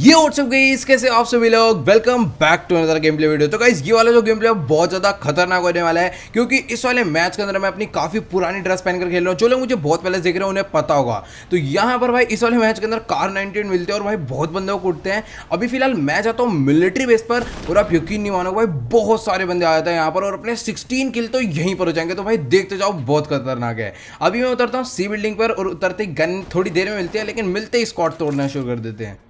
ये WhatsApp guys, कैसे आप सभी लोग। Welcome back to another game play video. तो गाइस ये वाला जो गेम प्ले है बहुत ज़्यादा खतरनाक होने वाला है, क्योंकि इस वाले मैच के अंदर मैं अपनी काफ़ी पुरानी ड्रेस पहनकर खेल रहा हूँ। जो लोग मुझे बहुत पहले देख रहे हैं उन्हें पता होगा। तो यहाँ पर भाई इस वाले मैच के अंदर कार 98 मिलते हैं और भाई बहुत बंदे को उठते हैं। अभी फिलहाल मैं जाता हूँ मिलिट्री बेस पर और आप यकीन नहीं मानोगे भाई बहुत सारे बंदे आ जाते हैं यहाँ पर और अपने 16 किल तो यहीं पर हो जाएंगे। तो भाई देखते जाओ, बहुत खतरनाक है। अभी मैं उतरता हूँ सी बिल्डिंग पर और उतरते गन थोड़ी देर में मिलती है, लेकिन मिलते ही स्क्वाड तोड़ना शुरू कर देते हैं।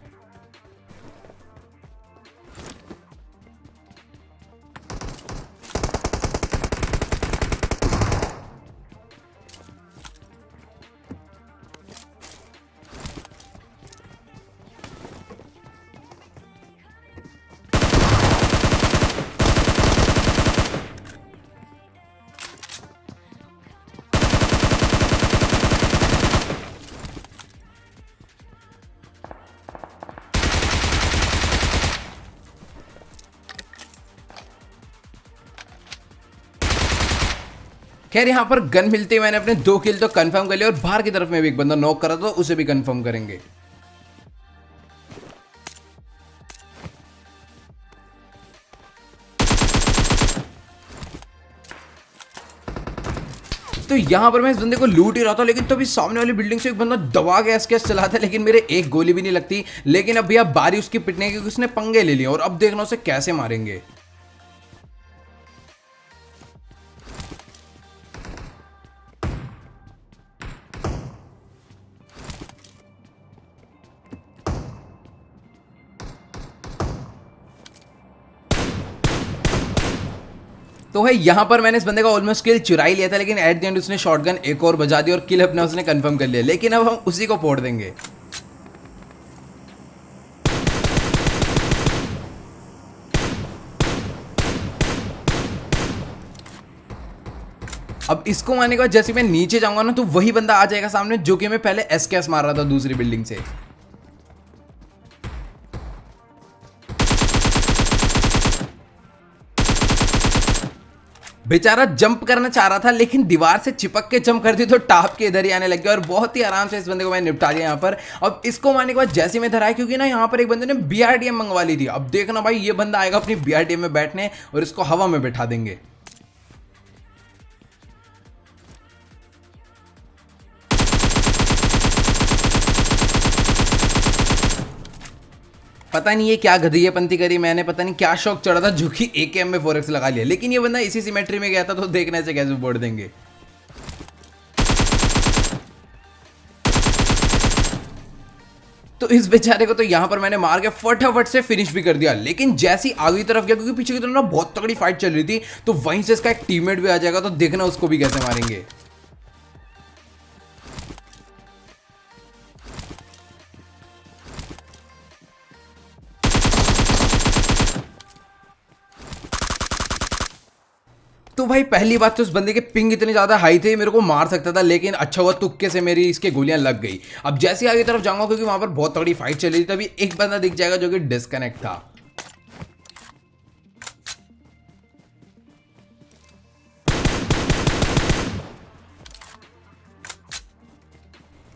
खैर यहाँ पर गन मिलते ही मैंने अपने 2 किल तो कंफर्म कर लिए और बाहर की तरफ में भी एक बंदा नॉक करा, तो उसे भी कंफर्म करेंगे। तो यहाँ पर मैं इस बंदे को लूट ही रहा था, लेकिन तभी सामने वाली बिल्डिंग से एक बंदा दबा के एसकेएस चलाता है, लेकिन मेरे एक गोली भी नहीं लगती। लेकिन अब भैया बारी उसकी पिटने की, उसने पंगे ले लिए और अब देखना उसे कैसे मारेंगे। तो भाई यहाँ पर मैंने इस बंदे का ऑलमोस्ट किल चुरा ही लिया था, लेकिन एट द एंड उसने शॉटगन एक और बजा दी और किल अपना उसने कंफर्म कर लिया। लेकिन अब हम उसी को फोड़ देंगे। अब इसको मारने के बाद जैसे मैं नीचे जाऊंगा ना, तो वही बंदा आ जाएगा सामने जो कि मैं पहले एसकेएस मार रहा था दूसरी बिल्डिंग से। बेचारा जंप करना चाह रहा था, लेकिन दीवार से चिपक के जंप कर दी तो टाप के इधर ही आने लग गया और बहुत ही आराम से इस बंदे को मैंने निपटा दिया यहाँ पर। अब इसको मारने के बाद जैसे मैं इधर आया, क्योंकि ना यहाँ पर एक बंदे ने बीआरडीएम मंगवा ली थी। अब देखना भाई ये बंदा आएगा अपनी बीआरडीएम में बैठने और इसको हवा में बैठा देंगे। पता नहीं ये क्या गधैयापंती करी मैंने, पता नहीं क्या शौक चढ़ा था जो कि एकेएम में 4x लगा लिया। लेकिन ये बंदा इसी सिमेट्री में गया था, तो देखने से कैसे बोल देंगे। तो इस बेचारे को तो यहां पर मैंने मार के फटाफट से फिनिश भी कर दिया। लेकिन जैसी आगे तरफ गया, क्योंकि पीछे की तरफ ना बहुत तगड़ी फाइट चल रही थी, तो वहीं से इसका एक टीममेट भी आ जाएगा, तो देखना उसको भी कैसे मारेंगे। तो भाई पहली बात तो उस बंदे के पिंग इतने ज्यादा हाई थे, मेरे को मार सकता था, लेकिन अच्छा हुआ तुक्के से मेरी इसके गोलियां लग गई। अब जैसे आगे तरफ जाऊंगा, क्योंकि वहां पर बहुत तगड़ी फाइट चल रही थी, तभी एक बंदा दिख जाएगा जो कि डिस्कनेक्ट था।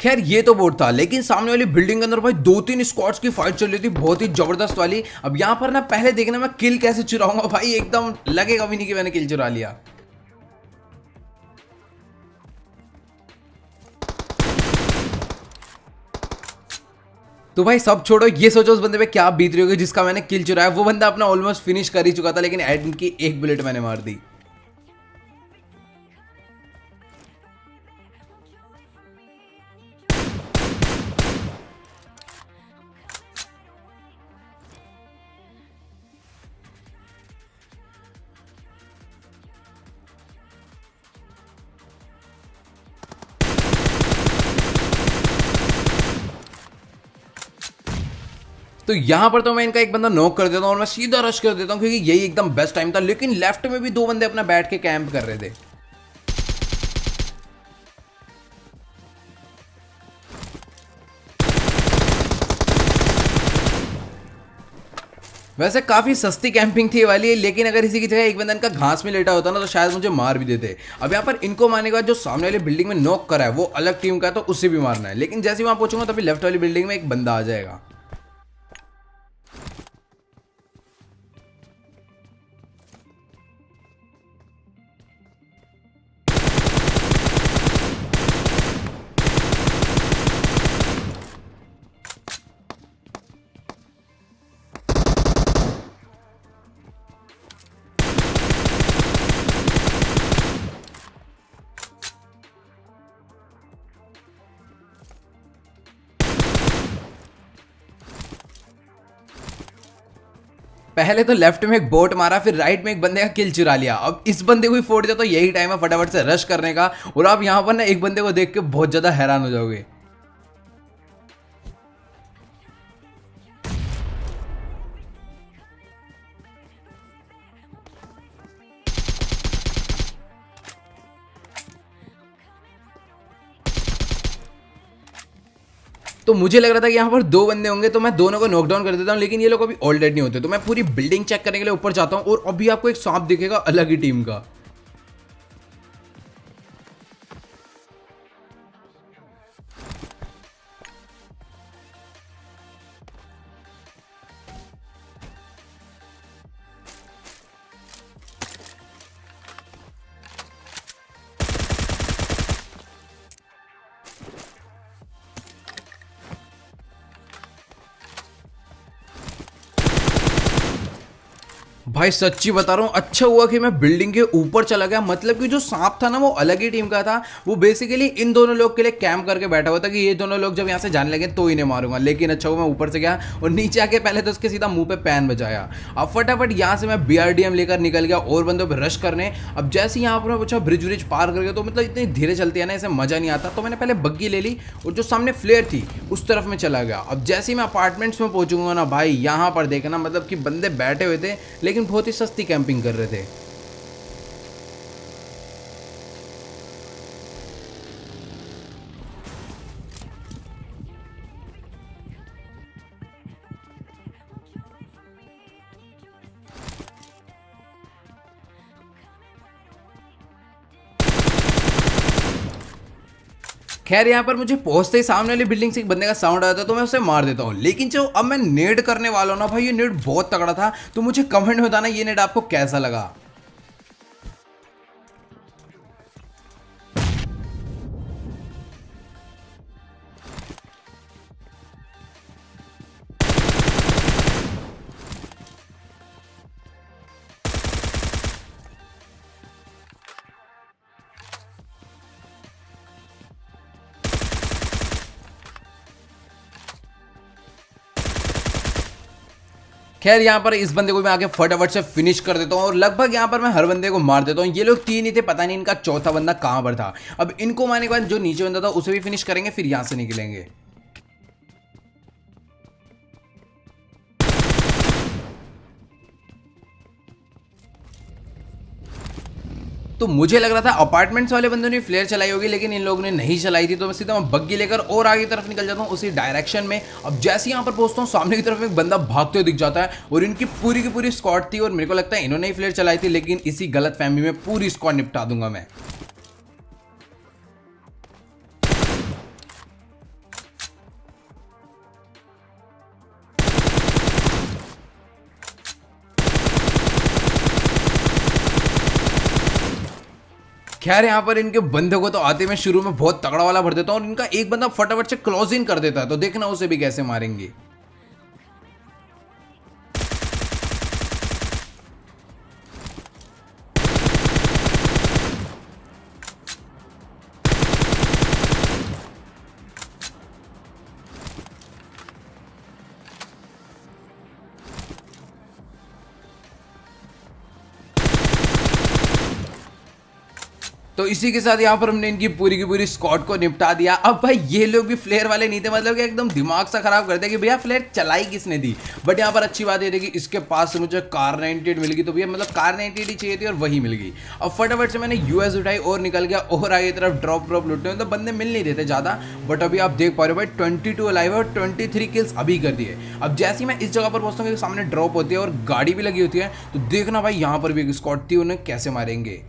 खैर ये तो बोट था, लेकिन सामने वाली बिल्डिंग के अंदर भाई 2-3 स्क्वाड्स की फाइट चल रही थी, बहुत ही जबरदस्त वाली। अब यहां पर ना पहले देखना मैं किल कैसे चुराऊंगा भाई, एकदम लगेगा भी नहीं कि मैंने किल चुरा लिया। तो भाई सब छोड़ो, ये सोचो उस बंदे पे क्या बीत रही होगी जिसका मैंने किल चुराया। वो बंदा अपना ऑलमोस्ट फिनिश कर ही चुका था, लेकिन एड की एक बुलेट मैंने मार दी। तो यहां पर तो मैं इनका एक बंदा नॉक कर देता हूं और मैं सीधा रश कर देता हूं, क्योंकि यही एकदम बेस्ट टाइम था। लेकिन लेफ्ट में भी 2 बंदे अपना बैठ के कैंप कर रहे थे। वैसे काफी सस्ती कैंपिंग थी ये वाली, लेकिन अगर इसी की जगह एक बंदा इनका घास में लेटा होता ना, तो शायद मुझे मार भी देते। अब यहाँ पर इनको मारने के बाद जो सामने वाली बिल्डिंग में नॉक करा है वो अलग टीम का है, तो उससे भी मारना है। लेकिन जैसे ही वहां पहुंचूंगा तभी लेफ्ट वाली बिल्डिंग में एक बंदा आ जाएगा। पहले तो लेफ्ट में एक बोट मारा, फिर राइट में एक बंदे का किल चुरा लिया। अब इस बंदे को ही फोड़ दिया तो यही टाइम है फटाफट से रश करने का। और आप यहाँ पर ना एक बंदे को देख के बहुत ज्यादा हैरान हो जाओगे। तो मुझे लग रहा था कि यहाँ पर दो बंदे होंगे तो मैं दोनों को नॉकडाउन कर देता हूँ, लेकिन ये लोग अभी ऑलरेडी नहीं होते। तो मैं पूरी बिल्डिंग चेक करने के लिए ऊपर जाता हूँ और अभी आपको एक सांप दिखेगा अलग ही टीम का। भाई सच्ची बता रहा हूँ, अच्छा हुआ कि मैं बिल्डिंग के ऊपर चला गया। मतलब कि जो सांप था ना वो अलग ही टीम का था। वो बेसिकली इन दोनों लोग के लिए कैंप करके बैठा हुआ था कि ये दोनों लोग जब यहाँ से जाने लगे तो इन्हें मारूंगा। लेकिन अच्छा हुआ मैं ऊपर से गया और नीचे आके पहले तो उसके सीधा मुंह पे पैन बजाया। अब फटाफट यहाँ से मैं BRDM लेकर निकल गया और बंदों पर रश करने। अब जैसे यहाँ पर मैं पूछा ब्रिज व्रिज पार कर गया, तो मतलब इतनी धीरे चलती है ना, इसे मजा नहीं आता। तो मैंने पहले बग्गी ले ली और जो सामने फ्लेयर थी उस तरफ में चला गया। अब जैसे ही मैं अपार्टमेंट्स में पहुंचूंगा ना भाई, यहाँ पर देखना मतलब कि बंदे बैठे हुए थे लेकिन बहुत ही सस्ती कैंपिंग कर रहे थे। खैर यहाँ पर मुझे पहुंचते ही सामने वाली बिल्डिंग से एक बंदे का साउंड आया था तो मैं उसे मार देता हूँ। लेकिन जो अब मैं नेड करने वाला हूँ ना भाई, ये नेड बहुत तगड़ा था। तो मुझे कमेंट में बताना ये नेड आपको कैसा लगा। खैर यहाँ पर इस बंदे को मैं आगे फटाफट से फिनिश कर देता हूँ और लगभग यहाँ पर मैं हर बंदे को मार देता हूँ। ये लोग तीन ही थे, पता नहीं इनका चौथा बंदा कहाँ पर था। अब इनको मारने के बाद जो नीचे बंदा था उसे भी फिनिश करेंगे, फिर यहाँ से निकलेंगे। तो मुझे लग रहा था अपार्टमेंट्स वाले बंदों ने फ्लेयर चलाई होगी, लेकिन इन लोगों ने नहीं चलाई थी। तो मैं सीधा बग्गी लेकर और आगे की तरफ निकल जाता हूँ उसी डायरेक्शन में। अब जैसे यहाँ पर पहुंचता हूँ सामने की तरफ एक बंदा भागते हुए दिख जाता है और इनकी पूरी की पूरी स्क्वाड थी और मेरे को लगता है इन्होंने ही फ्लेयर चलाई थी। लेकिन इसी गलत फहमी में पूरी स्क्वाड निपटा दूंगा मैं। खैर यहाँ पर इनके बंदे को तो आते मैं शुरू में बहुत तगड़ा वाला भर देता हूँ और इनका एक बंदा फटाफट से क्लोज इन कर देता है। तो देखना उसे भी कैसे मारेंगे। तो इसी के साथ यहाँ पर हमने इनकी पूरी की पूरी स्क्वाड को निपटा दिया। अब भाई ये लोग भी फ्लेयर वाले नहीं थे, मतलब कि एकदम दिमाग सा खराब कर दिया कि भैया फ्लेयर चलाई किसने दी। बट यहाँ पर अच्छी बात ये थी कि इसके पास से मुझे कार 98 मिल गई। तो भैया मतलब कार 98 ही चाहिए थी और वही मिल गई। अब फटाफट से मैंने यूएस उठाई और निकल गया और आगे तरफ ड्रॉप लूटने में। तो बंदे मिल नहीं रहे थे ज़्यादा, बट अभी आप देख पा रहे हो भाई 22 अलाइव है और 23 किल्स अभी कर दिए। अब जैसे ही मैं इस जगह पर पहुंचता हूँ सामने ड्रॉप होती है और गाड़ी भी लगी होती है। तो देखना भाई यहाँ पर भी एक स्क्वाड थी, उन्हें कैसे मारेंगे।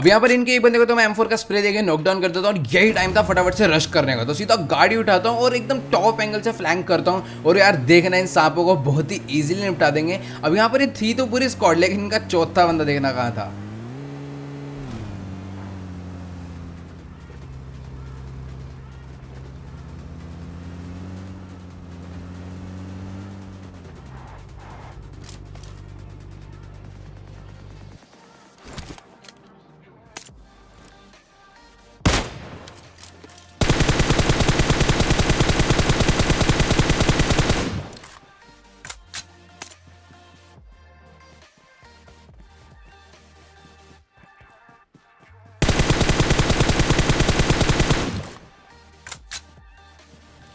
अब यहाँ पर इनके एक बंदे को तो मैं M4 का स्प्रे देके नॉकडाउन कर देता हूँ और यही टाइम था फटाफट से रश करने का। तो सीधा गाड़ी उठाता हूँ और एकदम टॉप एंगल से फ्लैंक करता हूँ और यार देखना इन सांपों को बहुत ही इजीली निपटा देंगे। अब यहाँ पर ये थी तो पूरी स्क्वाड, लेकिन इनका चौथा बंदा देखना कहाँ था।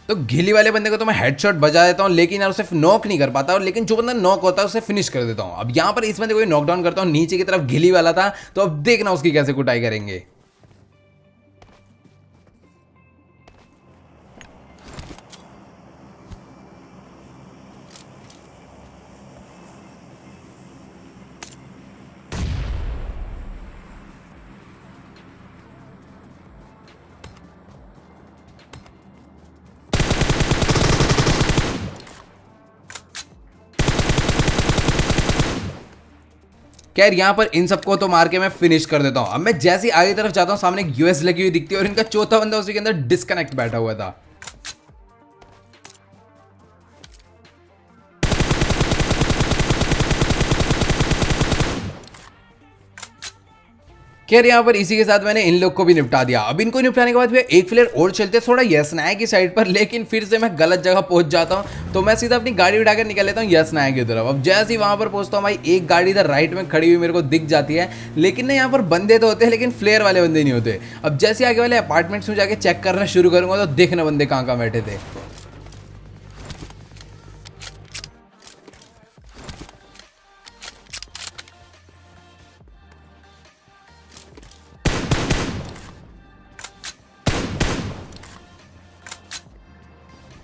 तो घिली वाले बंदे को तो मैं हेडशॉट बजा देता हूँ, लेकिन यार उसे नॉक नहीं कर पाता, और लेकिन जो बंदा नॉक होता है उसे फिनिश कर देता हूँ। अब यहाँ पर इस बंदे को नॉकडाउन करता हूँ, नीचे की तरफ घिली वाला था, तो अब देखना उसकी कैसे कुटाई करेंगे। खैर यहाँ पर इन सबको तो मार के मैं फिनिश कर देता हूँ। अब मैं जैसे ही आगे तरफ जाता हूँ, सामने एक यूएस लगी हुई दिखती है और इनका चौथा बंदा उसी के अंदर डिस्कनेक्ट बैठा हुआ था। खैर यहाँ पर इसी के साथ मैंने इन लोग को भी निपटा दिया। अब इनको निपटाने के बाद भी एक प्लेयर और चलते थोड़ा यस नायक की साइड पर, लेकिन फिर से मैं गलत जगह पहुंच जाता हूं, तो मैं सीधा अपनी गाड़ी उठाकर निकल लेता हूं यस नायक की तरफ। अब जैसे ही वहां पर पहुंचता हूं भाई, एक गाड़ी इधर राइट में खड़ी हुई मेरे को दिख जाती है, लेकिन ना यहाँ पर बंदे तो होते हैं लेकिन फ्लेयर वाले बंदे नहीं होते। अब जैसे आगे वाले अपार्टमेंट्स में जाके चेक करना शुरू करूंगा तो देखना बंदे कहाँ कहाँ बैठे थे।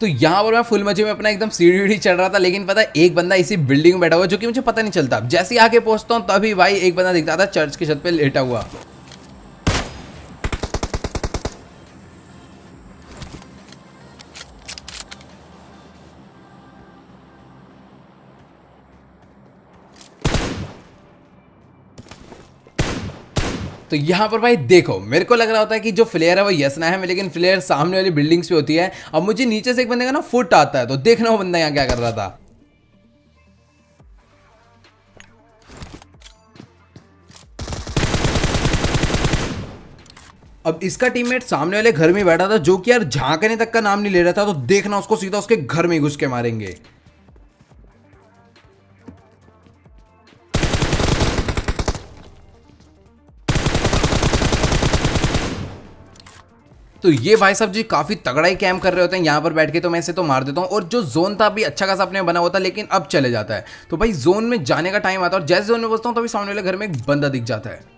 तो यहाँ पर मैं फुल मजे में अपना एकदम सीढ़ी वीढ़ी चढ़ रहा था, लेकिन पता है एक बंदा इसी बिल्डिंग में बैठा हुआ जो कि मुझे पता नहीं चलता। जैसे ही आगे पहुंचता हूँ तभी भाई एक बंदा दिखता था चर्च की छत पे लेटा हुआ। तो यहाँ पर भाई देखो, मेरे को लग रहा होता है कि जो फ्लेयर है वो यसना है, लेकिन फ्लेयर सामने वाली बिल्डिंग्स पे होती है। अब मुझे नीचे से एक बंदे का ना फुट आता है, तो देखना वो बंदा यहाँ क्या कर रहा था। अब इसका टीममेट सामने वाले घर में बैठा था, जो कि यार झांकने तक का नाम नहीं ले रहा था, तो देखना उसको सीधा उसके घर में घुस के मारेंगे। तो ये भाई साहब जी काफी तगड़ा ही कैम्प कर रहे होते हैं यहाँ पर बैठ के, तो मैं इसे तो मार देता हूँ। और जो जोन था अभी अच्छा खासा अपने बना हुआ था, लेकिन अब चले जाता है। तो भाई जोन में जाने का टाइम आता है और जैसे जोन में पहुंचता हूँ तभी सामने वाले घर में एक बंदा दिख जाता है।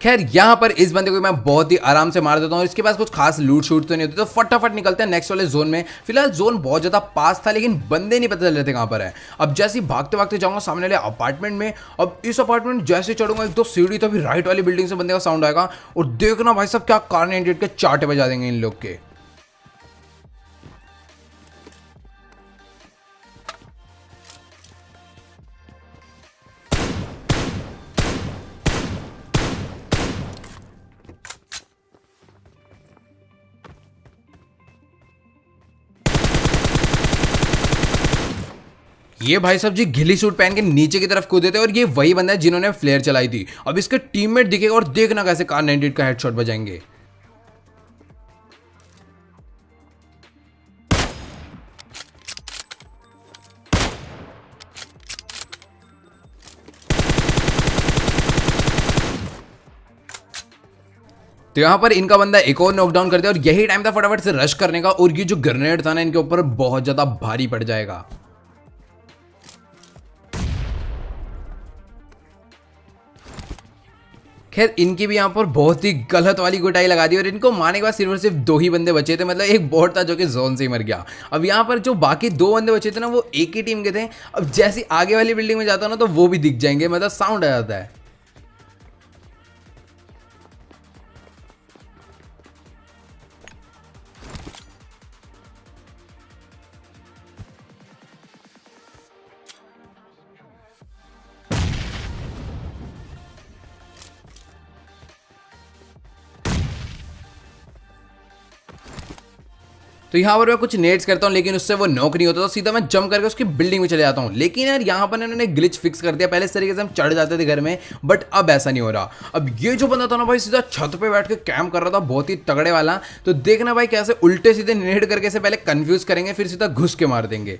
खैर यहाँ पर इस बंदे को मैं बहुत ही आराम से मार देता हूँ, इसके पास कुछ खास लूट शूट तो नहीं होती, तो फटाफट निकलते हैं नेक्स्ट वाले जोन में। फिलहाल जोन बहुत ज्यादा पास था, लेकिन बंदे नहीं पता चल रहे थे कहाँ पर है। अब जैसे ही भागते भागते जाऊंगा सामने वाले अपार्टमेंट में। अब इस अपार्टमेंट जैसे चढ़ूंगा एक दो सीढ़ी, तो अभी राइट वाली बिल्डिंग से बंदे का साउंड आएगा और देखना भाई साहब क्या कार 98 के चाटे बजा देंगे इन लोग के। ये भाई साहब जी घिली सूट पहन के नीचे की तरफ कूदे थे, और ये वही बंदा है जिन्होंने फ्लेयर चलाई थी। अब इसके टीममेट दिखेगा और देखना कैसे कार 98 का हेडशॉट बजाएंगे। तो यहाँ पर इनका बंदा एक और नॉकडाउन कर दिया, और यही टाइम था फटाफट से रश करने का, और ये जो ग्रेनेड था ना इनके ऊपर बहुत ज्यादा भारी पड़ जाएगा। खैर इनकी भी यहाँ पर बहुत ही गलत वाली गुटाई लगा दी और इनको मारने के बाद सिर्फ और सिर्फ 2 ही बंदे बचे थे, मतलब एक बॉट था जो कि जोन से ही मर गया। अब यहाँ पर जो बाकी 2 बंदे बचे थे ना वो एक ही टीम के थे। अब जैसे आगे वाली बिल्डिंग में जाता हूँ ना तो वो भी दिख जाएंगे, मतलब साउंड आ जाता है। तो यहाँ पर मैं कुछ नेट्स करता हूँ लेकिन उससे वो नॉक नहीं होता, तो सीधा मैं जंप करके उसकी बिल्डिंग में चले जाता हूँ। लेकिन यार यहाँ पर इन्होंने ग्लिच फिक्स कर दिया। पहले इस तरीके से हम चढ़ जाते थे घर में, बट अब ऐसा नहीं हो रहा। अब ये जो बंदा था ना भाई सीधा छत पे बैठ के कैम्प कर रहा था, बहुत ही तगड़े वाला। तो देखना भाई कैसे उल्टे सीधे नेट करके से पहले कंफ्यूज करेंगे, फिर सीधा घुस के मार देंगे।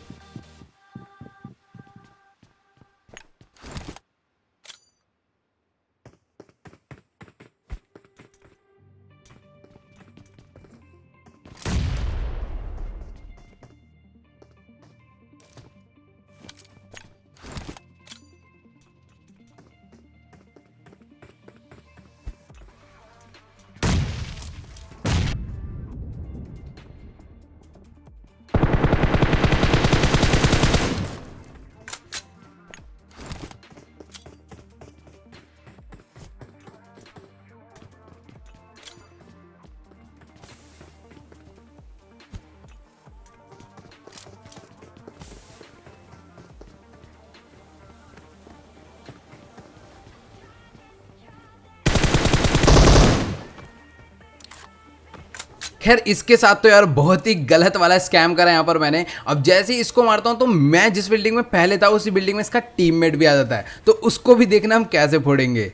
खैर इसके साथ तो यार बहुत ही गलत वाला स्कैम करा यहाँ पर मैंने। अब जैसे ही इसको मारता हूँ तो मैं जिस बिल्डिंग में पहले था उसी बिल्डिंग में इसका टीममेट भी आ जाता है, तो उसको भी देखना हम कैसे फोड़ेंगे।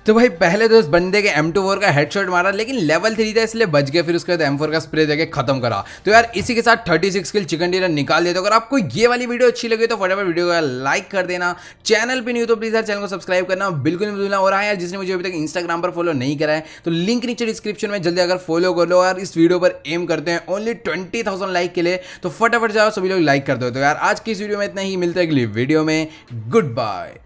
तो भाई पहले तो उस बंदे के M24 का हेडशॉट मारा, लेकिन लेवल 3 था इसलिए बच गया। फिर उसके बाद M4 का स्प्रे देके खत्म करा। तो यार इसी के साथ 36 किल चिकन डिनर निकाल दिया। तो अगर आपको ये वाली वीडियो अच्छी लगी तो फटाफट वीडियो को लाइक कर देना। चैनल पे नहीं हो तो प्लीज यार चैनल को सब्सक्राइब करना बिल्कुल नहीं भूलना। और हाँ यार, जिसने मुझे अभी तक इंस्टाग्राम पर फॉलो नहीं करा है तो लिंक नीचे डिस्क्रिप्शन में जल्दी अगर फॉलो कर लो। यार इस वीडियो पर एम करते हैं ओनली 20,000 लाइक के लिए, तो फटाफट जाओ सभी लोग लाइक कर दो। तो यार आज की इस वीडियो में इतना ही, मिलते हैं अगली वीडियो में। Good bye.